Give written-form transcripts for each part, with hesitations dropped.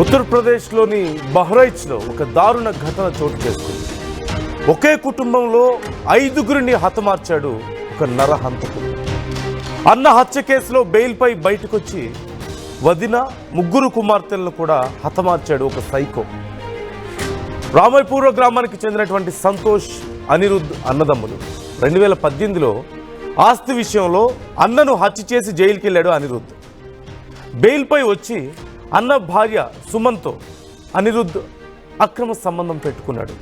ఉత్తరప్రదేశ్లోని బహ్రైచ్లో ఒక దారుణ ఘటన చోటు చేసుకుంది. ఒకే కుటుంబంలో 5గురిని హతమార్చాడు ఒక నరహంతకుడు. అన్న హత్య కేసులో బెయిల్పై బయటకొచ్చి వదిన 3 కుమార్తెలను కూడా హతమార్చాడు ఒక సైకో. రామైపూర్ గ్రామానికి చెందినటువంటి సంతోష్, అనిరుద్ అన్నదమ్ములు 2018లో ఆస్తి విషయంలో అన్నను హత్య చేసి జైలుకి వెళ్ళాడు అనిరుద్. బెయిల్పై వచ్చి అన్న భార్య సుమన్తో అనిరుద్ అక్రమ సంబంధం పెట్టుకున్నాడు.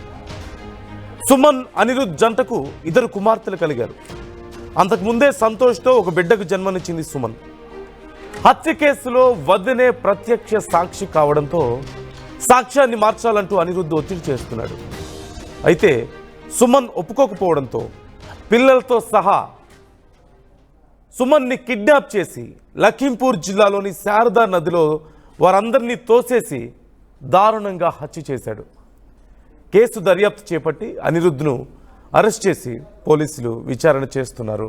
సుమన్, అనిరుద్ జంటకు 2 కుమార్తెలు కలిగారు. అంతకుముందే సంతోష్తో ఒక బిడ్డకు జన్మనిచ్చింది సుమన్. హత్య కేసులో వదినే ప్రత్యక్ష సాక్షి కావడంతో సాక్ష్యాన్ని మార్చాలంటూ అనిరుద్ ఒత్తిడి చేస్తున్నాడు. అయితే సుమన్ ఒప్పుకోకపోవడంతో పిల్లలతో సహా సుమన్ని కిడ్నాప్ చేసి లఖింపూర్ జిల్లాలోని శారదా నదిలో వారందరినీ తోసేసి దారుణంగా హత్య చేశాడు. కేసు దర్యాప్తు చేపట్టి అనిరుద్ను అరెస్ట్ చేసి పోలీసులు విచారణ చేస్తున్నారు.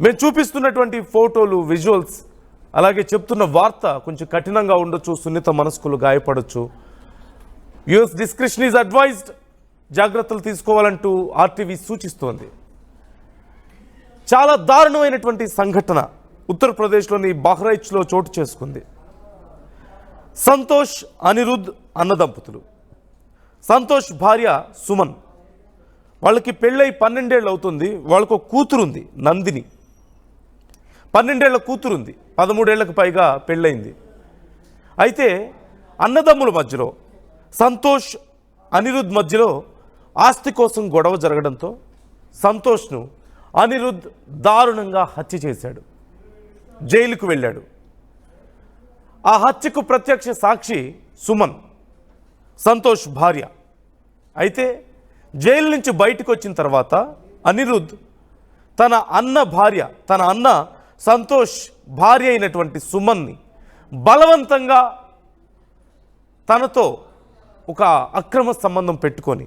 మేము చూపిస్తున్నటువంటి ఫోటోలు, విజువల్స్, అలాగే చెప్తున్న వార్త కొంచెం కఠినంగా ఉండొచ్చు, సున్నిత మనస్కులు గాయపడవచ్చు. యూఎస్ డిస్క్రిప్షన్ ఈజ్ అడ్వైజ్డ్, జాగ్రత్తలు తీసుకోవాలంటూ ఆర్టీవీ సూచిస్తోంది. చాలా దారుణమైనటువంటి సంఘటన ఉత్తరప్రదేశ్లోని బహ్రైచ్లో చోటు చేసుకుంది. సంతోష్, అనిరుద్ అన్నదంపతులు. సంతోష్ భార్య సుమన్, వాళ్ళకి పెళ్ళై 12 ఏళ్ళు అవుతుంది. వాళ్ళకు ఒక కూతురుంది, నందిని. 12 ఏళ్ల కూతురుంది, 13 ఏళ్లకు పైగా పెళ్ళయింది. అయితే అన్నదమ్ముల మధ్యలో, సంతోష్ అనిరుద్ మధ్యలో ఆస్తి కోసం గొడవ జరగడంతో సంతోష్ను అనిరుద్ దారుణంగా హత్య చేశాడు. జైలుకు వెళ్ళాడు. ఆ హత్యకు ప్రత్యక్ష సాక్షి సుమన్, సంతోష్ భార్య. అయితే జైలు నుంచి బయటకు వచ్చిన తర్వాత అనిరుద్ తన అన్న సంతోష్ భార్య అయినటువంటి సుమన్ని బలవంతంగా తనతో ఒక అక్రమ సంబంధం పెట్టుకొని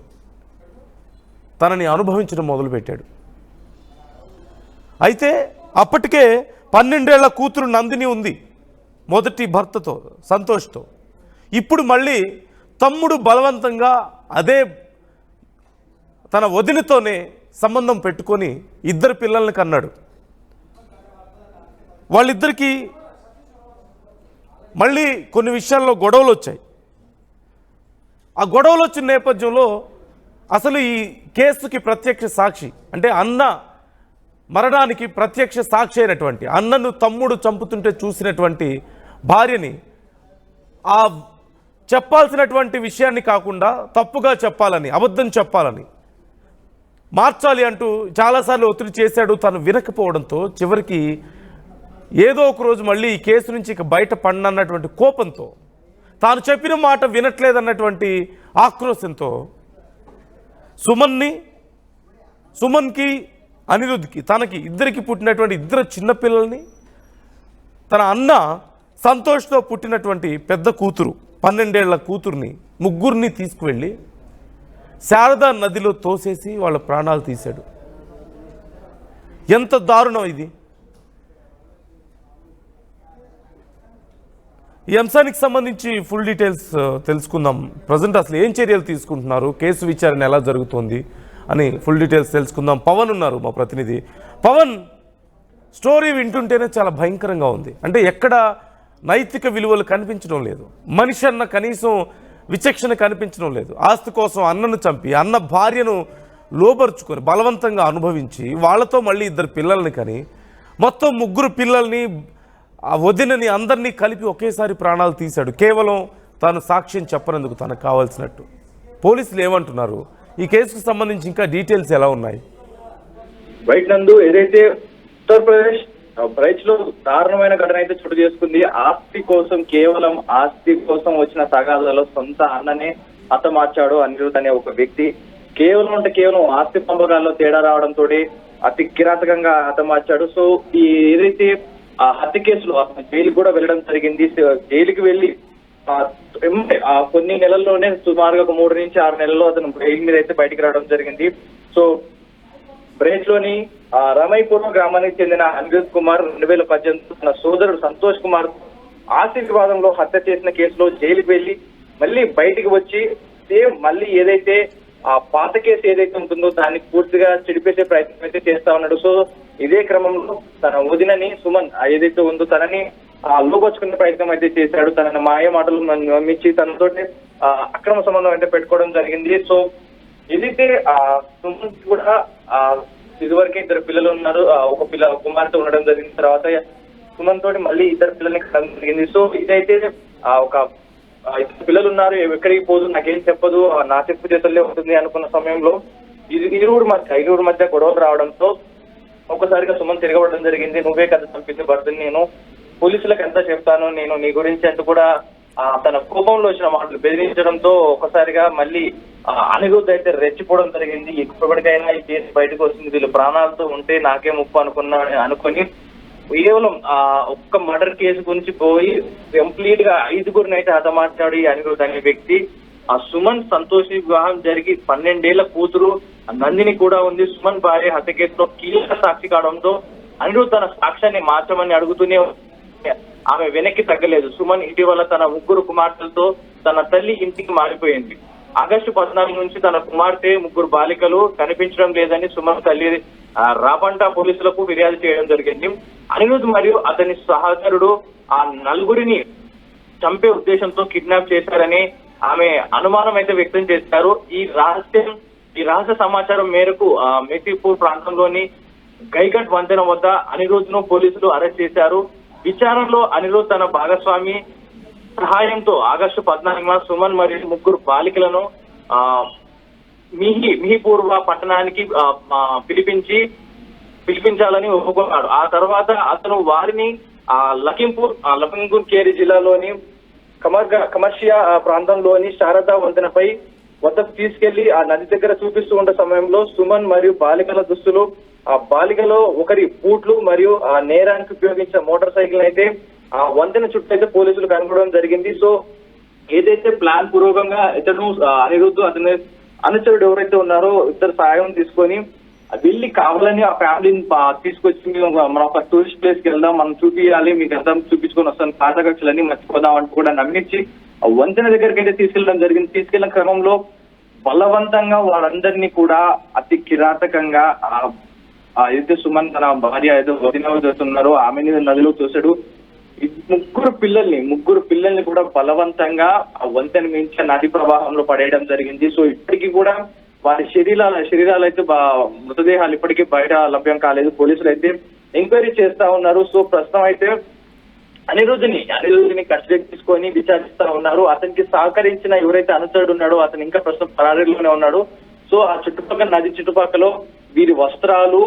తనని అనుభవించడం మొదలుపెట్టాడు. అయితే అప్పటికే 12 ఏళ్ల కూతురు నందిని ఉంది మొదటి భర్తతో, సంతోష్తో. ఇప్పుడు మళ్ళీ తమ్ముడు బలవంతంగా అదే తన వదినతోనే సంబంధం పెట్టుకొని 2 పిల్లల్ని కన్నాడు. వాళ్ళిద్దరికీ మళ్ళీ కొన్ని విషయాల్లో గొడవలు వచ్చాయి. ఆ గొడవలు వచ్చిన నేపథ్యంలో అసలు ఈ కేసుకి ప్రత్యక్ష సాక్షి, అంటే అన్న మరణానికి ప్రత్యక్ష సాక్షి అయినటువంటి, అన్నను తమ్ముడు చంపుతుంటే చూసినటువంటి భార్యని ఆ చెప్పాల్సినటువంటి విషయాన్ని కాకుండా తప్పుగా చెప్పాలని, అబద్ధం చెప్పాలని మార్చాలి అంటూ చాలాసార్లు ఒత్తిడి చేశాడు. తను వినకపోవడంతో చివరికి ఏదో ఒక రోజు మళ్ళీ ఈ కేసు నుంచి ఇక బయట పడినన్నటువంటి కోపంతో, తాను చెప్పిన మాట వినట్లేదన్నటువంటి ఆక్రోశంతో సుమన్కి అనిరుద్కి, తనకి ఇద్దరికి పుట్టినటువంటి 2 చిన్నపిల్లల్ని, తన అన్న సంతోష్తో పుట్టినటువంటి పెద్ద కూతురు 12 ఏళ్ల కూతుర్ని 3 తీసుకువెళ్ళి శారదా నదిలో తోసేసి వాళ్ళ ప్రాణాలు తీశాడు. ఎంత దారుణం ఇది! ఈ అంశానికి సంబంధించి ఫుల్ డీటెయిల్స్ తెలుసుకుందాం. ప్రజెంట్ అసలు ఏం చర్యలు తీసుకుంటున్నారు, కేసు విచారణ ఎలా జరుగుతోంది అని ఫుల్ డీటెయిల్స్ తెలుసుకుందాం. పవన్ ఉన్నారు, మా ప్రతినిధి. పవన్, స్టోరీ వింటుంటేనే చాలా భయంకరంగా ఉంది. అంటే ఎక్కడ నైతిక విలువలు కనిపించడం లేదు, మనిషి అన్న కనీసం విచక్షణ కనిపించడం లేదు. ఆస్తి కోసం అన్నను చంపి, అన్న భార్యను లోబరుచుకొని బలవంతంగా అనుభవించి, వాళ్ళతో మళ్ళీ 2 పిల్లల్ని కని, మొత్తం 3 పిల్లల్ని, ఆ వదినని, అందరినీ కలిపి ఒకేసారి ప్రాణాలు తీశాడు. కేవలం తాను సాక్ష్యం చెప్పనందుకు, తనకు కావాల్సినట్టు. పోలీసులు ఏమంటున్నారు? ఈ కేసుకు సంబంధించి ఇంకా డీటెయిల్స్ ఎలా ఉన్నాయి? రైట్ నందు, ఏదైతే ఉత్తరప్రదేశ్ బహ్రైచ్ లో దారుణమైన ఘటన అయితే చోటు చేసుకుంది. కేవలం ఆస్తి కోసం వచ్చిన తగాదాలో సొంత అన్ననే హతమార్చాడు అనిరుద్ అనే ఒక వ్యక్తి. కేవలం ఆస్తి పంపకాల్లో తేడా రావడంతో అతి కిరాతకంగా హతమార్చాడు. సో ఈ ఏదైతే ఆ హత్య కేసులో జైలుకి కూడా వెళ్ళడం జరిగింది. జైలుకి వెళ్ళి కొన్ని నెలల్లోనే సుమారుగా ఒక 3 నుంచి 6 నెలల్లో అతను బెయిల్ మీద అయితే బయటికి రావడం జరిగింది. సో బహ్రైచ్ లోని రామైపూర్ గ్రామానికి చెందిన అనిరుద్ కుమార్ 2018 తన సోదరుడు సంతోష్ కుమార్ ఆస్తి వివాదంలో హత్య చేసిన కేసులో జైలుకి వెళ్లి మళ్ళీ బయటికి వచ్చి సేమ్ మళ్ళీ ఏదైతే ఆ పాత కేసు ఏదైతే ఉంటుందో దాన్ని పూర్తిగా చెడిపేసే ప్రయత్నం అయితే చేస్తా ఉన్నాడు. సో ఇదే క్రమంలో తన వదినని సుమన్ ఏదైతే ఉందో తనని లోపరుచుకునే ప్రయత్నం అయితే చేశాడు. తనని మాయ మాటలు నమ్మించి తనతోటి అక్రమ సంబంధం అయితే పెట్టుకోవడం జరిగింది. సో ఏదైతే సుమన్ కూడా ఇదివరకే 2 పిల్లలు ఉన్నారు. ఒక కుమార్తె ఉండడం జరిగిన తర్వాత సుమన్ తోటి మళ్ళీ 2 పిల్లల్ని కట్టడం జరిగింది. సో ఇదైతే ఒక 2 పిల్లలు ఉన్నారు, ఎక్కడికి పోదు, నాకేం చెప్పదు, నా చెప్పు చేతుల్లో ఉంటుంది అనుకున్న సమయంలో ఇరువురు మధ్య గొడవలు రావడంతో ఒక్కసారిగా సుమన్ తిరగబడడం జరిగింది. నువ్వే కదా చంపింది భర్తని, నేను పోలీసులకు ఎంత చెప్తాను, నేను నీ గురించి అంటూ కూడా తన కోపంలో వచ్చిన మాటలు బెదిరించడంతో ఒక్కసారిగా మళ్ళీ అనిరుద్ధ్ అయితే రెచ్చిపోవడం జరిగింది. ఇప్పటికైనా ఈ కేసు బయటకు వస్తుంది, వీళ్ళు ప్రాణాలతో ఉంటే నాకే ముప్పు అనుకొని కేవలం ఒక్క మర్డర్ కేసు గురించి పోయి కంప్లీట్ గా 5గురిని అయితే హతమార్చాడు ఈ అనిరుద్ధ్ అనే వ్యక్తి. ఆ సుమన్ సంతోషి వివాహం జరిగి 12 ఏళ్ల కూతురు నందిని కూడా ఉంది. సుమన్ భార్య హత్య కేసులో కీలక సాక్షి కావడంతో అనిరుద్ధ్ తన సాక్ష్యాన్ని మార్చమని అడుగుతూనే ఆమె వెనక్కి తగ్గలేదు. సుమన్ ఇటీవల తన 3 కుమార్తెలతో తన తల్లి ఇంటికి మారిపోయింది. ఆగస్టు 14 నుంచి తన కుమార్తె 3 బాలికలు కనిపించడం లేదని సుమన్ తల్లి రాబంట పోలీసులకు ఫిర్యాదు చేయడం జరిగింది. అనిరుద్ధ్ మరియు అతని సహచరుడు ఆ 4గురిని చంపే ఉద్దేశంతో కిడ్నాప్ చేశారని ఆమె అనుమానం అయితే వ్యక్తం చేశారు. ఈ రహస్య సమాచారం మేరకు మెహదీపూర్ ప్రాంతంలోని గైగట్ వంతెన వద్ద అనిరుద్ధ్ ను పోలీసులు అరెస్ట్ చేశారు. విచారణలో అనిరుద్ధ్ తన భాగస్వామి సహాయంతో ఆగస్టు 14న సుమన్ మరియు 3 బాలికలను మిహిపూర్వ పట్టణానికి పిలిపించాలని ఒప్పుకున్నాడు. ఆ తర్వాత అతను వారిని లఖింపూర్ ఖేరి జిల్లాలోని కమర్షియా ప్రాంతంలోని శారదా వంతెనపై వద్దకు తీసుకెళ్లి ఆ నది దగ్గర చూపిస్తూ ఉన్న సమయంలో సుమన్ మరియు బాలికల దుస్తులు, ఆ బాలికలో ఒకరి బూట్లు మరియు ఆ నేరానికి ఉపయోగించిన మోటార్ సైకిల్ అయితే ఆ వంతెన చుట్టూ అయితే పోలీసులు కనుగొనడం జరిగింది. సో ఏదైతే ప్లాన్ పూర్వకంగా ఇతను అనిరుద్ధ్ అతని అనుచరుడు ఎవరైతే ఉన్నారో ఇద్దరు సాయం తీసుకొని వెళ్ళి కావాలని ఆ ఫ్యామిలీని తీసుకొచ్చి మనం ఒక టూరిస్ట్ ప్లేస్ కి వెళ్దాం, మనం చూపించాలి, మీకు అంతా చూపించుకొని వస్తాను, పాత కక్షలన్నీ మర్చిపోదాం అంటూ కూడా నమ్మించి వంతెన దగ్గరికి అయితే తీసుకెళ్ళడం జరిగింది. తీసుకెళ్లిన క్రమంలో బలవంతంగా వాళ్ళందరినీ కూడా అతి కిరాతకంగా ఏదైతే సుమన్ తన భార్య ఏదో వదిలేస్తున్నారో ఆమెని నదిలో తోసాడు. 3 పిల్లల్ని కూడా బలవంతంగా ఆ వంతెన మించి నది ప్రవాహంలో పడేయడం జరిగింది. సో ఇప్పటికీ కూడా వారి శరీరాలు అయితే మృతదేహాలు ఇప్పటికీ బయట లభ్యం కాలేదు. పోలీసులు అయితే ఎంక్వైరీ చేస్తా ఉన్నారు. సో ప్రస్తుతం అయితే అనిరుద్ధిని కస్టడీకి తీసుకొని విచారిస్తా ఉన్నారు. అతనికి సహకరించిన ఎవరైతే అనుచరుడు ఉన్నాడో అతను ఇంకా ప్రస్తుతం పరారీలోనే ఉన్నాడు. సో ఆ చుట్టుపక్కల నది చుట్టుపక్కల వీరి వస్త్రాలు,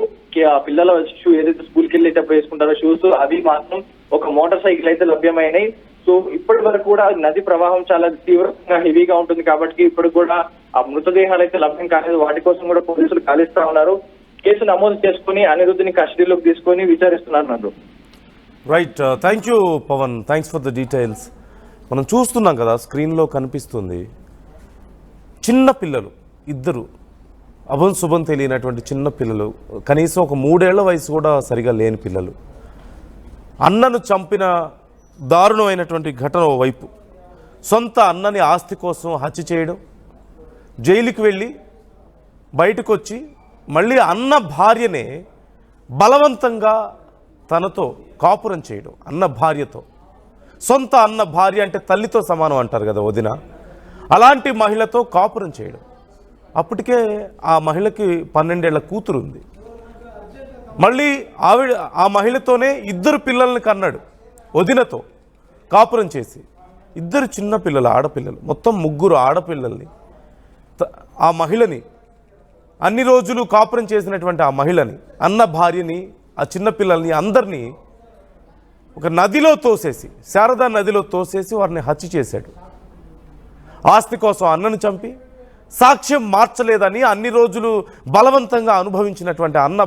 పిల్లల షూ ఏదైతే స్కూల్కి వెళ్ళేటప్పుడు వేసుకుంటారో షూస్, అవి మాత్రం ఒక మోటార్ సైకిల్ అయితే లభ్యమైనాయి. సో ఇప్పటి వరకు కూడా నది ప్రవాహం చాలా తీవ్రంగా హెవీగా ఉంటుంది కాబట్టి ఇప్పుడు కూడా ఆ మృతదేహాలు అయితే లభ్యం కాలేదు. వాటి కోసం కూడా పోలీసులు గాలిస్తా ఉన్నారు. కేసు నమోదు చేసుకుని అనిరుద్ధిని కస్టడీలోకి తీసుకొని విచారిస్తున్నారు. Right, thank you Pavan, thanks for the details. మనం చూస్తున్నాం కదా, స్క్రీన్లో కనిపిస్తుంది చిన్న పిల్లలు, 2 శుభం తెలియనటువంటి చిన్న పిల్లలు, కనీసం ఒక 3 ఏళ్ల వయసు కూడా సరిగా లేని పిల్లలు. అన్నను చంపిన దారుణమైనటువంటి ఘటన వైపు, సొంత అన్నని ఆస్తి కోసం హత్య చేయడం, జైలుకి వెళ్ళి బయటకు వచ్చి మళ్ళీ అన్న భార్యనే బలవంతంగా తనతో కాపురం చేయడం, అన్న భార్యతో. సొంత అన్న భార్య అంటే తల్లితో సమానం అంటారు కదా వదిన, అలాంటి మహిళతో కాపురం చేయడం. అప్పటికే ఆ మహిళకి 12 ఏళ్ల కూతురు ఉంది. మళ్ళీ ఆ మహిళతోనే 2 పిల్లల్ని కన్నాడు, వదినతో కాపురం చేసి. 2 చిన్న పిల్లలు, ఆడపిల్లలు, మొత్తం 3 ఆడపిల్లల్ని, ఆ మహిళని, అన్ని రోజులు కాపురం చేసినటువంటి ఆ మహిళని, అన్న భార్యని, ఆ చిన్న పిల్లల్ని అందరినీ ఒక నదిలో తోసేసి, శారదా నదిలో తోసేసి వారిని హత్య చేశాడు. ఆస్తి కోసం అన్నను చంపి సాక్ష్యం మార్చలేదని అన్ని రోజులు బలవంతంగా అనుభవించినటువంటి అన్న